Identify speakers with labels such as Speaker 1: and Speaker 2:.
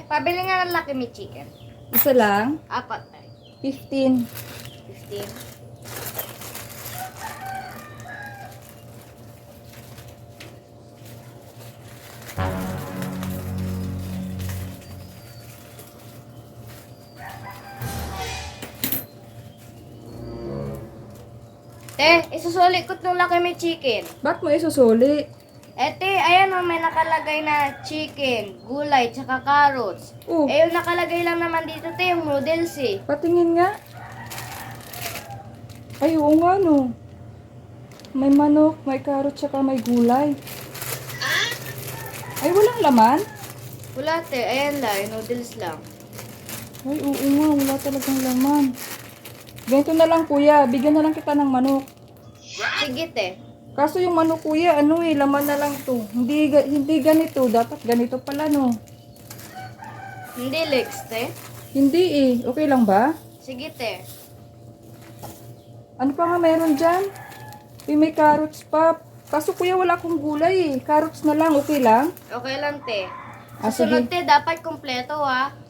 Speaker 1: pabili nga ng Lucky Me Chicken.
Speaker 2: Isa lang?
Speaker 1: 4 tay.
Speaker 2: 15.
Speaker 1: 15. Isusuli ko itong Lucky Me Chicken.
Speaker 2: Ba't mo isusuli?
Speaker 1: Ayan o, may nakalagay na chicken, gulay, tsaka carrots.
Speaker 2: Oh,
Speaker 1: Yung nakalagay lang naman dito, yung noodles eh.
Speaker 2: patingin nga. Ay, oo nga no. May manok, may carrot, tsaka may gulay. Ay, walang laman?
Speaker 1: Wala ayan lang, noodles lang.
Speaker 2: Ay, oo nga, wala talagang laman. Ganito na lang kuya, bigyan na lang kita ng manok.
Speaker 1: Sige
Speaker 2: Kaso yung manok kuya, laman na lang to. Hindi ganito, dapat ganito pala no.
Speaker 1: Hindi legs
Speaker 2: Hindi okay lang ba?
Speaker 1: Sige
Speaker 2: Ano pa nga meron dyan? May carrots pa. Kaso kuya wala akong gulay Carrots na lang, okay lang?
Speaker 1: Okay lang
Speaker 2: Ah,
Speaker 1: Susunod
Speaker 2: sige.
Speaker 1: dapat kompleto ha.